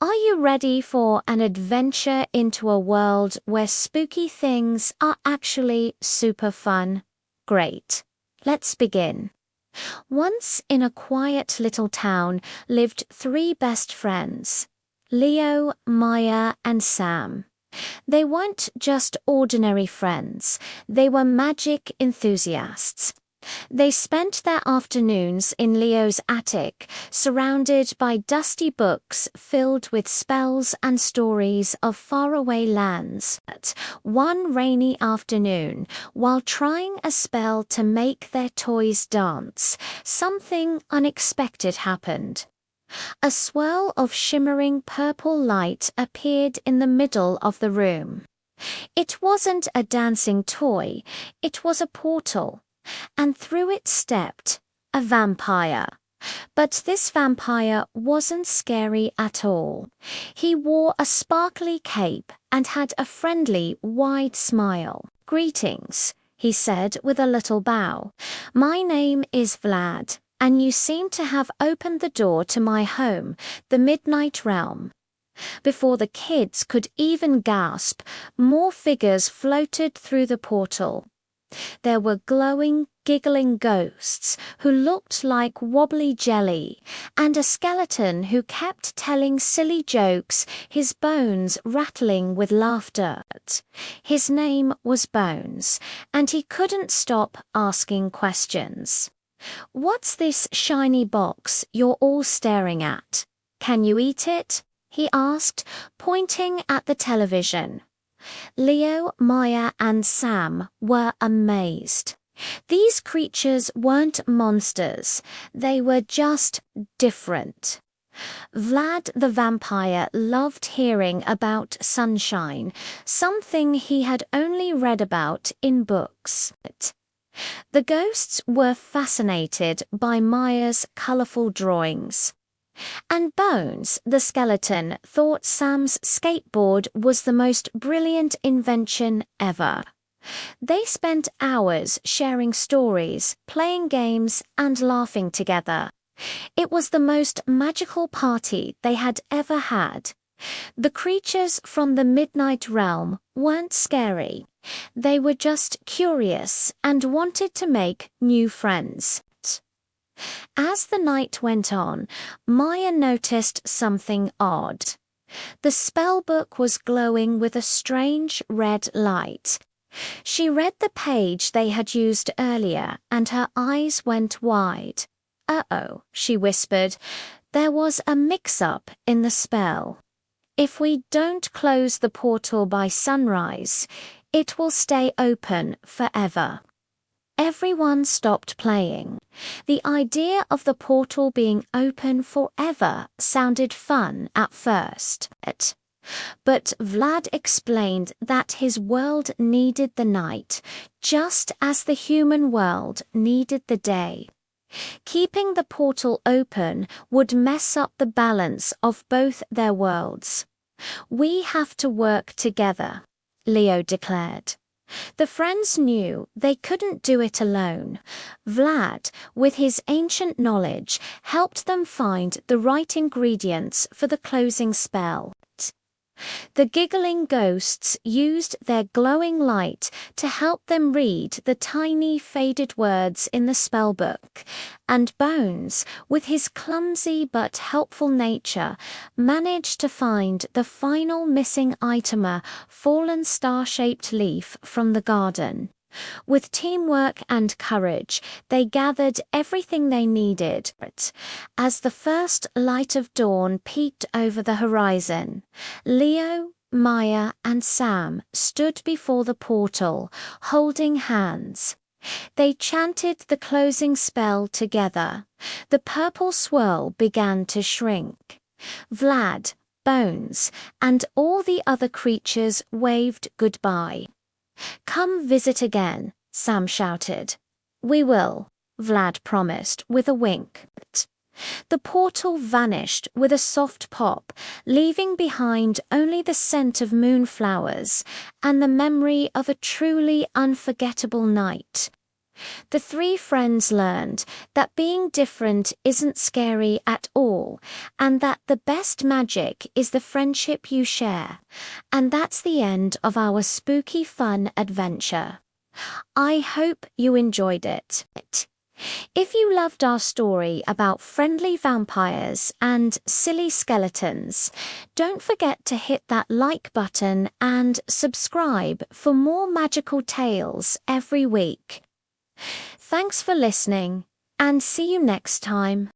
Are you ready for an adventure into a world where spooky things are actually super fun? Great. Let's begin. Once in a quiet little town lived three best friends, Leo, Maya, and Sam. They weren't just ordinary friends, they were magic enthusiasts. They spent their afternoons in Leo's attic, surrounded by dusty books filled with spells and stories of faraway lands. One rainy afternoon, while trying a spell to make their toys dance, something unexpected happened. A swirl of shimmering purple light appeared in the middle of the room. It wasn't a dancing toy, it was a portal. And through it stepped a vampire. But this vampire wasn't scary at all. He wore a sparkly cape and had a friendly, wide smile. "Greetings," he said with a little bow. "My name is Vlad, and you seem to have opened the door to my home, the Midnight Realm." Before the kids could even gasp, more figures floated through the portal. There were glowing, giggling ghosts who looked like wobbly jelly, and a skeleton who kept telling silly jokes, his bones rattling with laughter. His name was Bones, and he couldn't stop asking questions. "What's this shiny box you're all staring at? Can you eat it?" he asked, pointing at the television. Leo, Maya, and Sam were amazed. These creatures weren't monsters, they were just different. Vlad the vampire loved hearing about sunshine, something he had only read about in books. The ghosts were fascinated by Maya's colorful drawings. And Bones, the skeleton, thought Sam's skateboard was the most brilliant invention ever. They spent hours sharing stories, playing games, and laughing together. It was the most magical party they had ever had. The creatures from the Midnight Realm weren't scary. They were just curious and wanted to make new friends. As the night went on, Maya noticed something odd. The spellbook was glowing with a strange red light. She read the page they had used earlier, and her eyes went wide. "Uh-oh," she whispered. "There was a mix-up in the spell. If we don't close the portal by sunrise, it will stay open forever." Everyone stopped playing. The idea of the portal being open forever sounded fun at first. But Vlad explained that his world needed the night, just as the human world needed the day. Keeping the portal open would mess up the balance of both their worlds. "We have to work together," Leo declared. The friends knew they couldn't do it alone. Vlad, with his ancient knowledge, helped them find the right ingredients for the closing spell. The giggling ghosts used their glowing light to help them read the tiny faded words in the spellbook, and Bones, with his clumsy but helpful nature, managed to find the final missing item, a fallen star-shaped leaf from the garden. With teamwork and courage, they gathered everything they needed. As the first light of dawn peeked over the horizon, Leo, Maya, and Sam stood before the portal, holding hands. They chanted the closing spell together. The purple swirl began to shrink. Vlad, Bones, and all the other creatures waved goodbye. "Come visit again," Sam shouted. "We will," Vlad promised with a wink. The portal vanished with a soft pop, leaving behind only the scent of moonflowers and the memory of a truly unforgettable night. The three friends learned that being different isn't scary at all, and that the best magic is the friendship you share. And that's the end of our spooky fun adventure. I hope you enjoyed it. If you loved our story about friendly vampires and silly skeletons, don't forget to hit that like button and subscribe for more magical tales every week. Thanks for listening, and see you next time.